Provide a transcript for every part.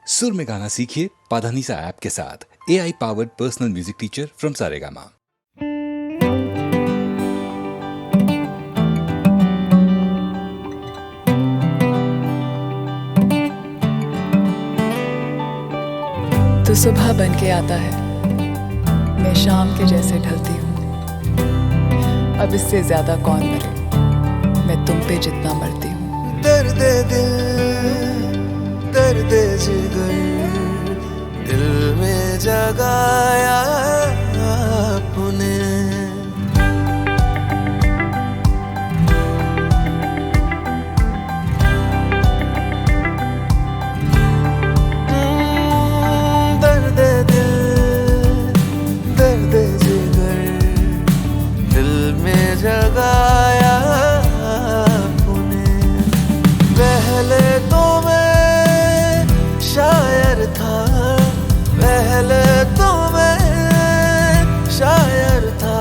सुर में गाना सीखिए पाधानीसा ऐप के साथ। AI powered personal music teacher from Saregama. तू सुबह बन के आता है, मैं शाम के जैसे ढलती हूँ। अब इससे ज्यादा कौन मरे, मैं तुम पे जितना मरती हूँ। दर्द दिल, दर्द जिगर, दिल में जगाया आपने। दर्द दिल, दर्द जिगर, दिल में जगाया आपने। पहले तो मैं शायर था, पहले तो मैं शायर था,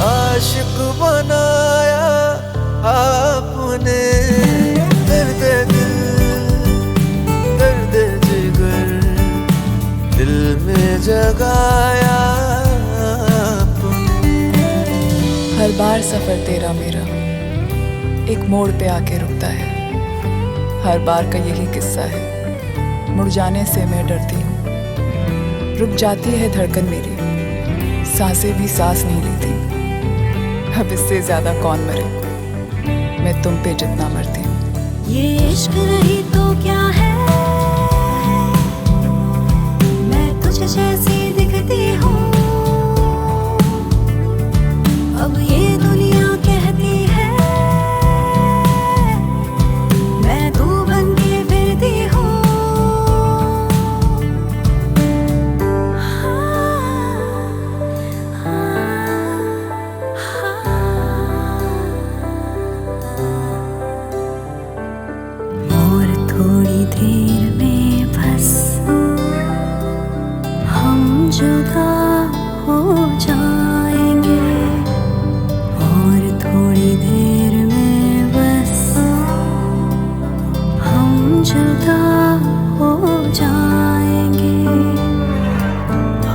आशिक बनाया आपने। दर्द दिल, दर्द जिगर, दिल में जगाया आपने। हर बार सफर तेरा मेरा एक मोड़ पे आके रुकता है। हर बार का यही किस्सा है, मुड़ जाने से मैं डरती हूँ। रुक जाती है धड़कन मेरी, सांसें भी सांस नहीं लेती। अब इससे ज्यादा कौन मरे, मैं तुम पे जितना मरती हूँ। ये इश्क नहीं तो क्या है, मैं तुझ जैसी दिखती हूँ। अब ये दुनिया कहती है, मैं तू बन के फिरती हूँ। और थोड़ी देर में बस हम जुदा हो जाएंगे। और थोड़ी देर में बस हम जुदा हो जाएंगे।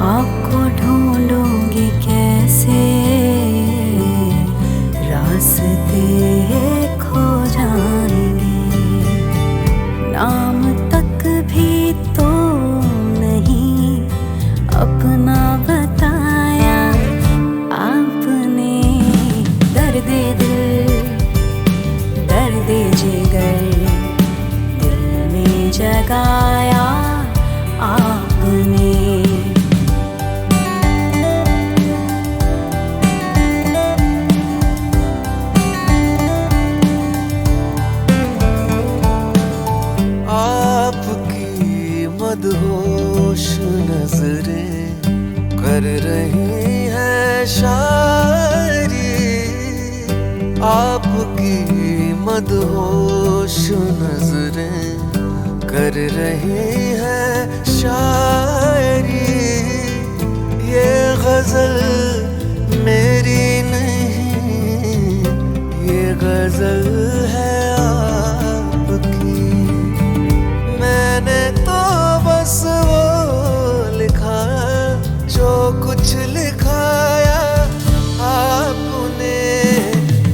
आपको ढूंढूंगी कैसे, रास्ते खो जाएंगे। नाम तक भी तो नहीं अपना बताया आपने। दर्द दिल, दर्द जिगर, दिल में जगाया आपने। आपकी मदहोश नजरें कर रही हैं शायरी। आपकी मदहोश नजरें कर रही हैं शायरी। ये गजल मेरी नहीं, ये गजल है आपकी। मैंने तो बस वो लिखा जो कुछ लिखाया आपने।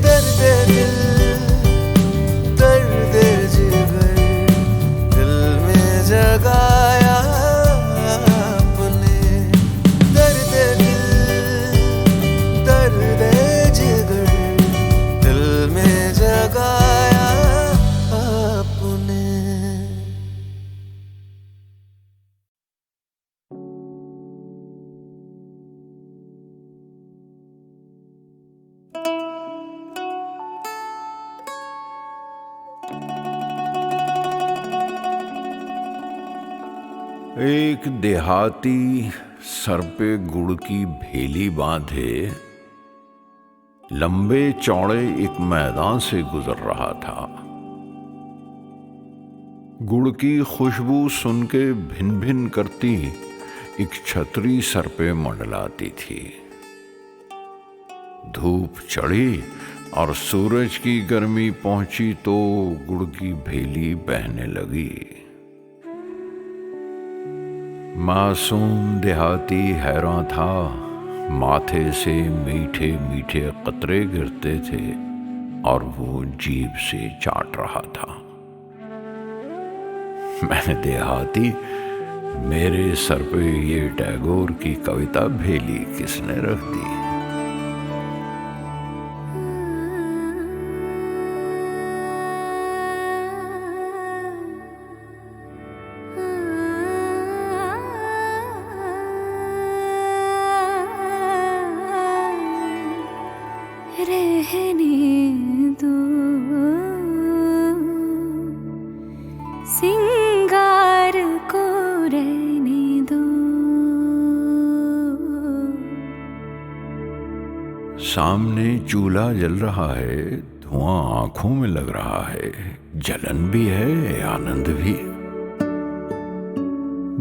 दर्द दिल, दर्द जिगर, दिल में जगाया आपने। दर्द दिल, दर्द जिगर, दिल में जगाया आपने। एक देहाती सर पे गुड़ की भेली बांधे लंबे चौड़े एक मैदान से गुजर रहा था। गुड़ की खुशबू सुन के भिन भिन करती एक छतरी सर पे मंडलाती थी। धूप चढ़ी और सूरज की गर्मी पहुंची तो गुड़ की भेली बहने लगी। मासूम देहाती हैरान था, माथे से मीठे मीठे कतरे गिरते थे और वो जीभ से चाट रहा था। मैंने देहाती, मेरे सर पे ये टैगोर की कविता भेली किसने रख दी? रहने दो सिंगार को, रहने दो। सामने चूल्हा जल रहा है, धुआं आंखों में लग रहा है, जलन भी है आनंद भी।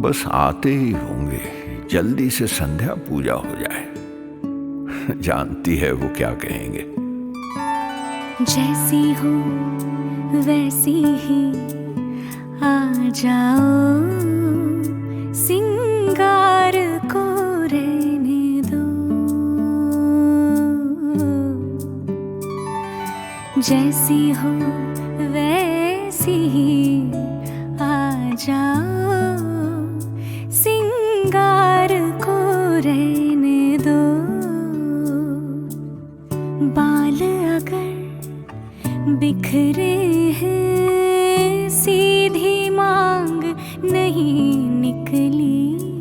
बस आते ही होंगे, जल्दी से संध्या पूजा हो जाए। जानती है वो क्या कहेंगे। जैसी हो वैसी ही आ जाओ, सिंगार को रहने दो। जैसी हो वैसी ही आ जाओ, सिंगार को रहने दो। बाल अगर बिखरे हैं, सीधी मांग नहीं निकली,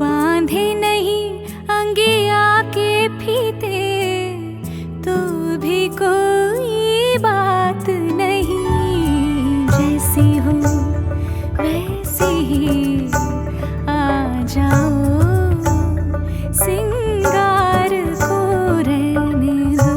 बांधे नहीं अंगिया के फीते, तो भी कोई बात नहीं। जैसी हो वैसी ही आ जाओ, सिंगार को रहने दो।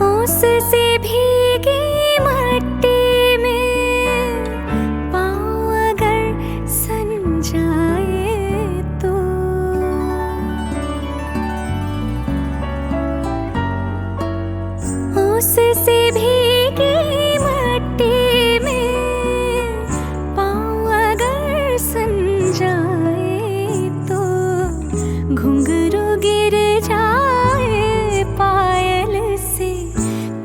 उससे भीगी मट्टी में पाँव अगर सन जाए तो, उससे भीगी मट्टी में पाँव अगर सन जाए तो, घुंघरू गिर जाए पायल से,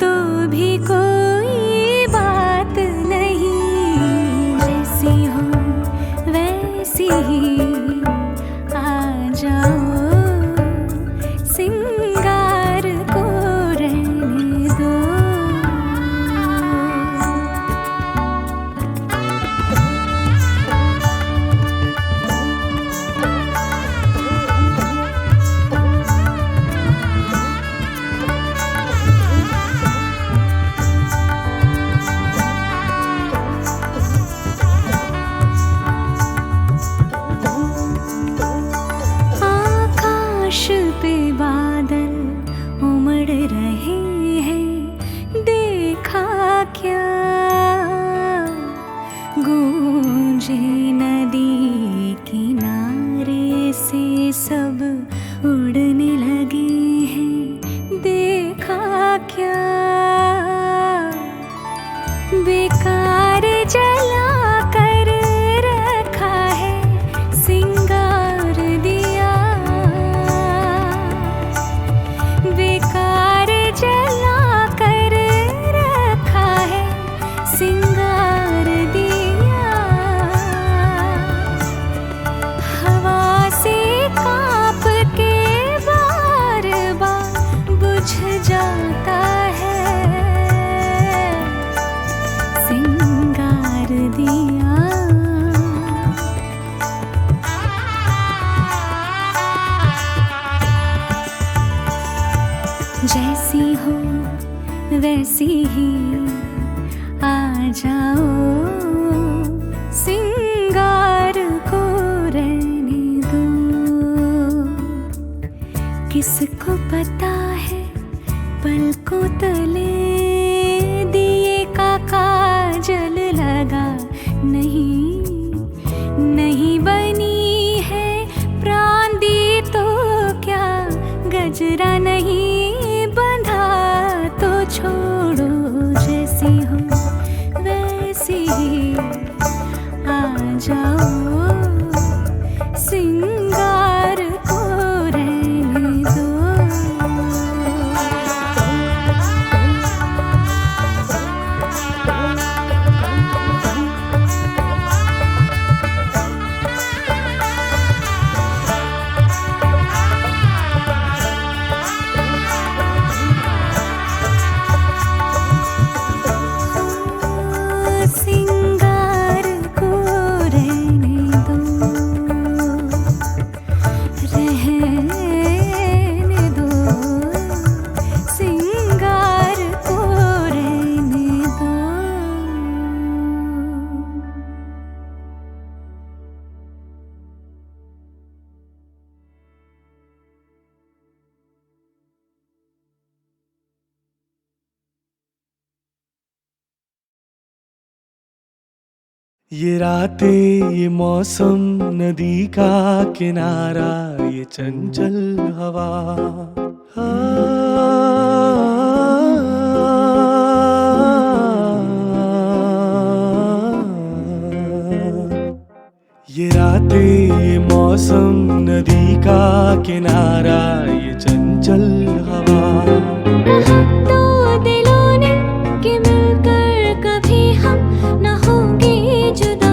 तो भी कोई बात नहीं। जैसी हो वैसी ही आ जाओ, सिंगार को रहने दो। आकाश पे बादल उमड़ रहे हैं, देखा क्या? गूंजे नदी किनारे से सब उड़ने लगे हैं, देखा क्या? बेकार जला कर रखा है सिंगार दिया, बेकार जला कर रखा है सिंगार दिया। हवा से कांप के बार बार बुझ जाता है सिंगार दिया। जैसी हो वैसी ही आ जाओ, सिंगार को रहने दो। किसको पता है पलकों तले नहीं नहीं बनी है प्राण दी तो क्या, गजरा नहीं बंधा तो छोड़ो, जैसी हो वैसी ही आ जाओ, सिंगार को रहने दो। सिंगार को रहने दो, रहने दो, सिंगार को रहने दो। ये रातें, ये मौसम, नदी का किनारा, ये चंचल हवा, ये रातें, ये मौसम, नदी का किनारा, ये चंचल हवा। दो दिलों ने कि मिलकर कभी हम न होंगे जुदा,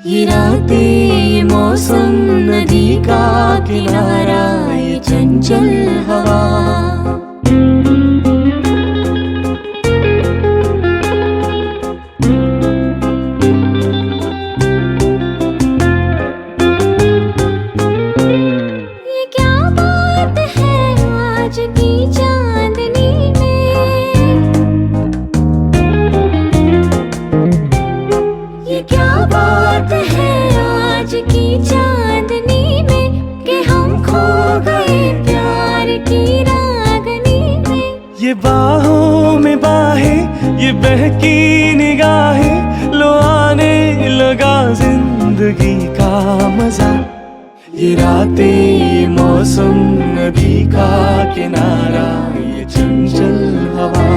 ये रातें, ये मौसम, नदी का किनारा, ये चंचल हवा। ये क्या बात है आज की चांदनी में, ये क्या बात है आज की चांदनी में, कि हम खो गए प्यार की रागनी में। ये बाहों में बाहें, ये बहकी निगाहें, लो आने लगा जिंदगी का मजा। ये रातें, ये मौसम, नदी का किनारा, ये चंचल हवा।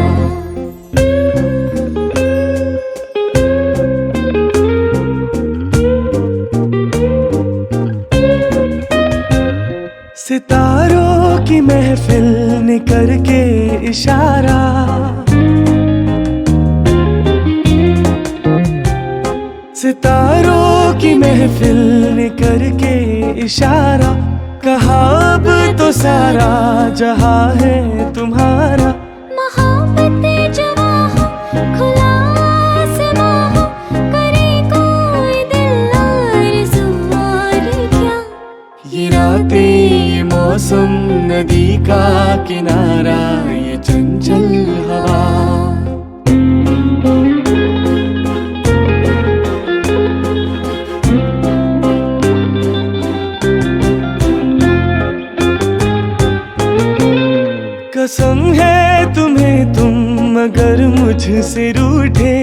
सितारों की महफिल ने करके इशारा, सितारों की महफिल ने करके इशारा, कहा अब तो सारा जहां है तुम्हारा। मोहब्बतें जवां हो, खुला आसमां हो, करे कोई दिल आरज़ू और क्या। ये रातें, ये मौसम, नदी का किनारा, ये चंचल हवा। कसम है तुम्हें तुम अगर मुझसे रूठे,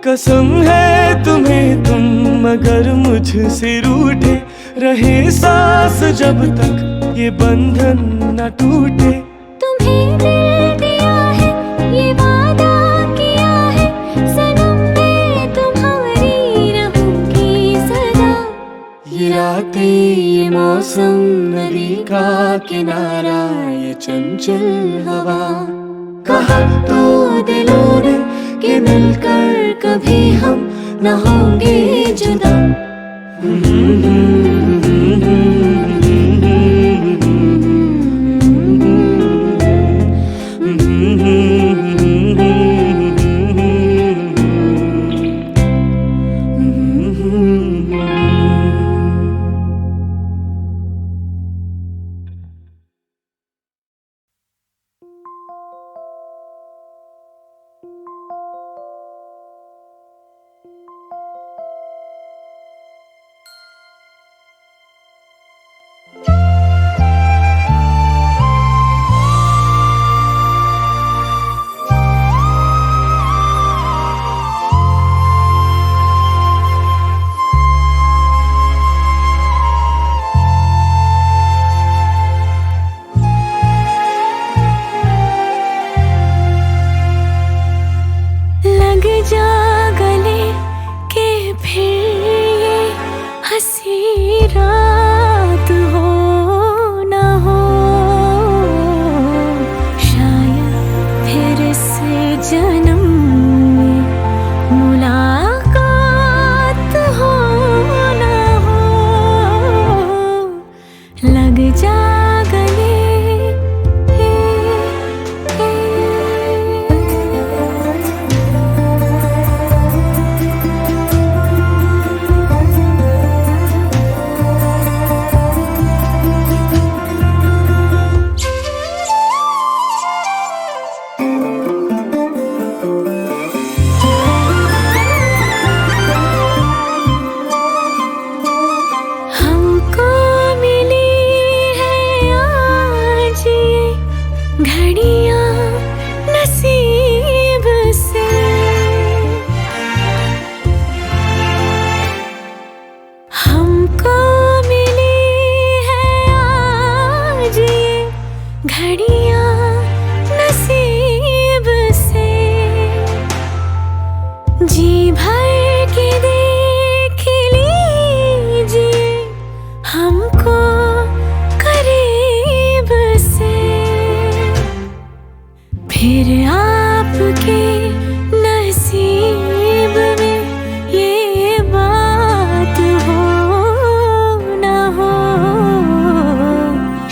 कसम है तुम्हें तुम अगर मुझसे रूठे, रहे सांस जब तक ये बंधन न टूटे। तुम्हें दिल दिया है, ये वादा किया है, सनम मैं तुम्हारी रहूंगी सदा। ये रातें, ये मौसम, नदी का किनारा, ये चंचल हवा। कहा तो दिलों ने कि मिलकर कभी हम न होंगे जुदा। लग जा गले हमको मिली है आज ये घड़ियां नसीब से। हमको मिली है आज ये घड़ियां नसीब से। जी भर के देख लीजिए हमको करीब से। फिर आपके नसीब में ये बात हो ना हो,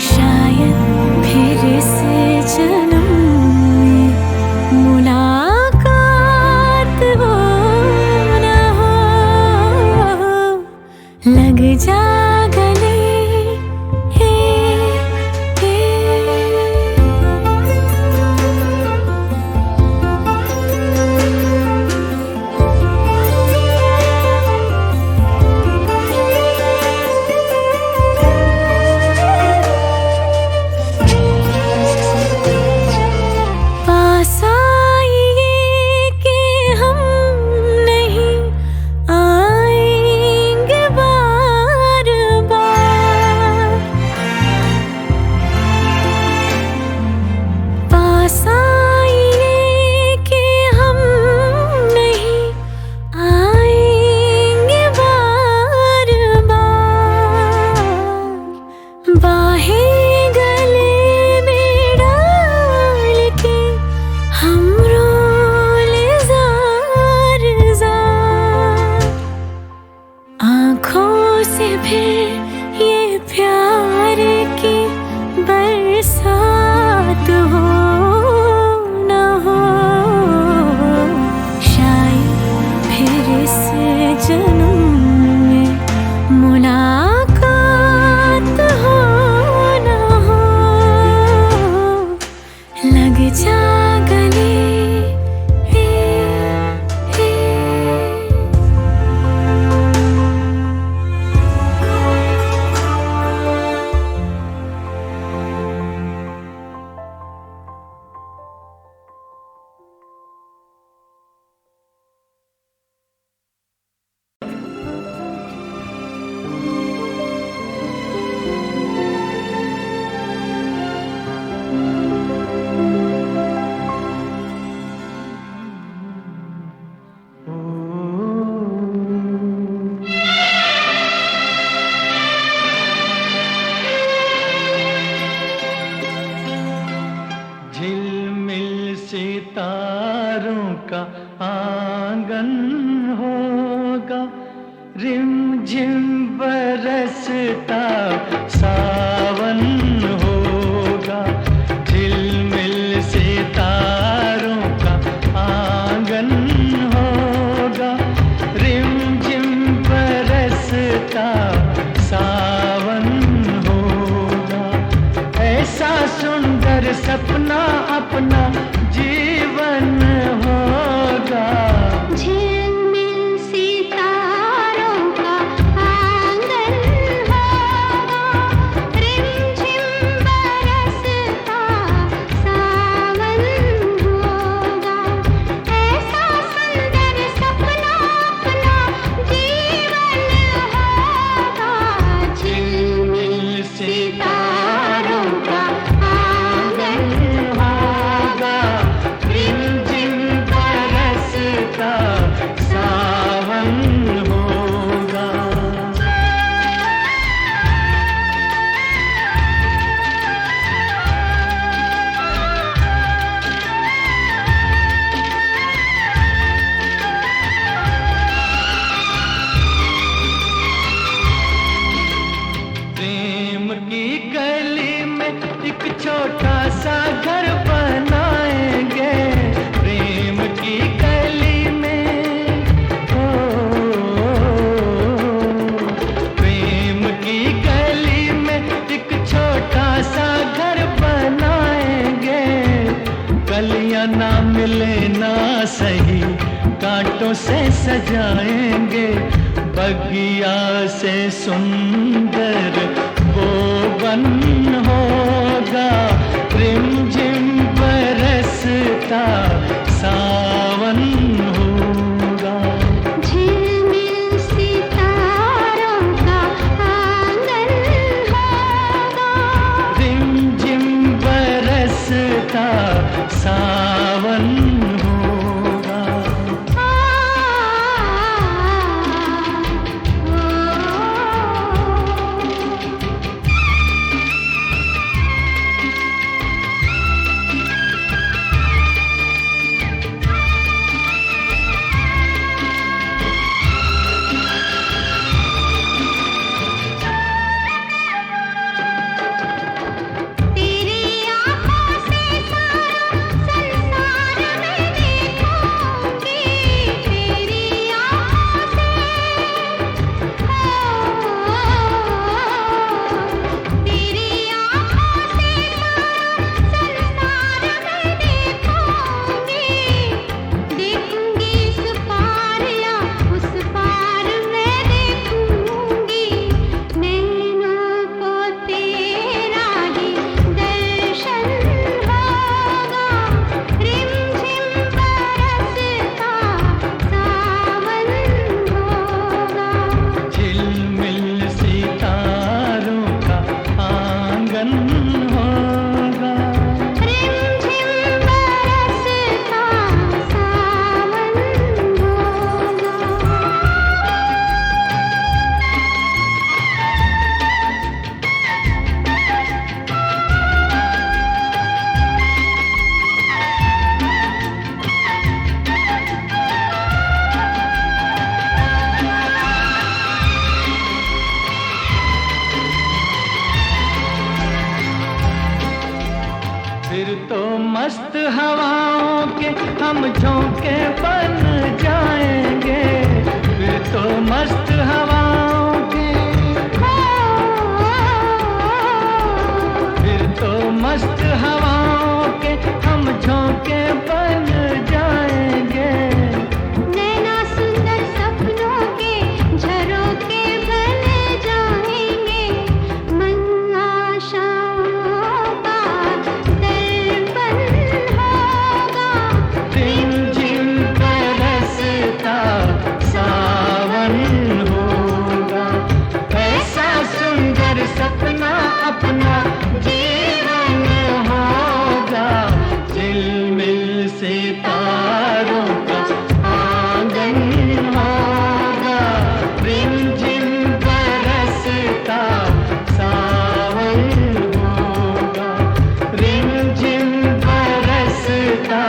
शायद फिर से जन्म में मुलाकात हो ना हो। लग जा गले पास आइए कि हम नहीं आएंगे बार बार। पास आइए कि हम नहीं आएंगे बार बार। बाहें गले में डाल के हम रोले जार जार। आँखों से फिर ये प्यार की बरसात हो ना हो, शायद फिर से जन्म में मुलाकात हो ना हो। लग जा गले झिलमिल सितारों का आंगन होगा, रिमझिम बरसता सावन होगा। झिलमिल सितारों का आंगन होगा, रिमझिम बरसता सावन होगा। ऐसा सुंदर सपना अपना जीवन होगा। झिलमिल सितारों का आंगन होगा, रिमझिम बरसता सावन होगा। ऐसा सुंदर सपना अपना जीवन होगा। झिलमिल सितारों का आंगन होगा। एक छोटा सा घर बनाएंगे प्रेम की गली में। ओ, प्रेम की गली में एक छोटा सा घर बनाएंगे। कलियां ना मिले ना सही कांटों से सजाएंगे। बगिया से सुंदर वो वन होगा, रिमझिम बरसता सावन होगा। झिलमिल सितारों का आंगन होगा, रिमझिम बरसता सावन होगा। तेरी आँखों से सारा संसार मैं देखूंगी। तेरी आँखों से, तेरी आँखों से सारा संसार मैं देखूंगी। देखूंगी इस पार या उस पार मैं देखूंगी। नैनों को तेरा ही दर्शन होगा, रिमझिम बरसता सावन होगा। झिलमिल सितारों का आंगन होगा, रिमझिम बरसता सावन होगा। फिर तो मस्त हवाओं के हम झोंके बन जाएंगे। फिर तो मस्त हवाओं के, फिर तो मस्त हवाओं के हम झोंके बन जाएंगे। नैना सुंदर सपनों के झरोखे बन जाएंगे। मन आशाओं का दर्पण होगा, रिमझिम बरसता सावन होगा। ऐसा सुंदर सपना अपना जीवन होगा। झिलमिल सितारों का आंगन होगा, रिमझिम बरसता सावन होगा। रिमझिम बरसता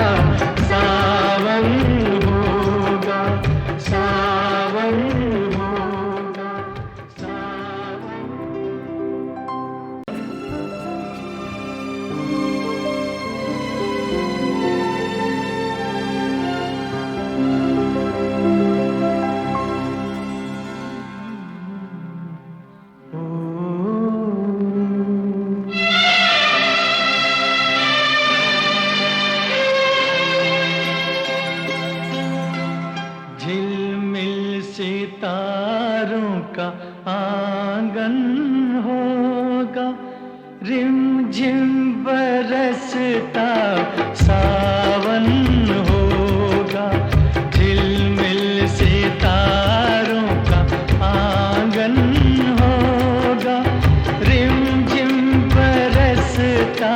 सावन होगा, सावन होगा, सावन। झिलमिल सितारों का आंगन होगा, रिमझिम बरसता सावन होगा। झिलमिल सितारों का आंगन होगा, रिमझिम बरसता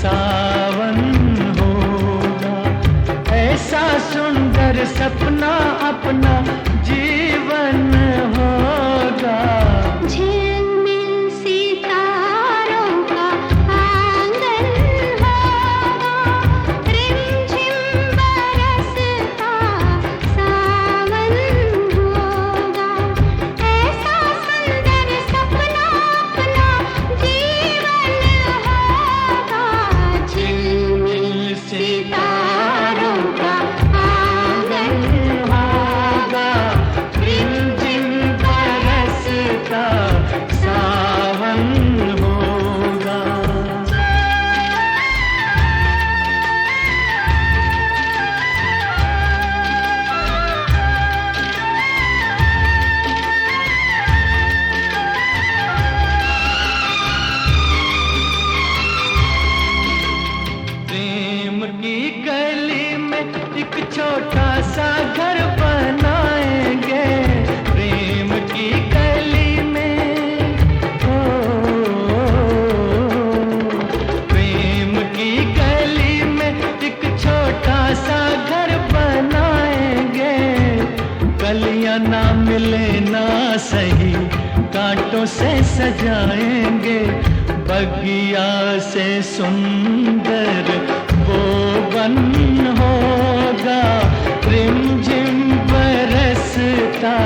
सावन होगा। ऐसा सुंदर सपना अपना जीवन होगा। झिलमिल सितारों का आंगन होगा, रिमझिम बरसता सावन होगा। ऐसा सुंदर सपना अपना जीवन होगा। सजाएंगे, बगिया से सुंदर वो वन होगा, रिमझिम बरसता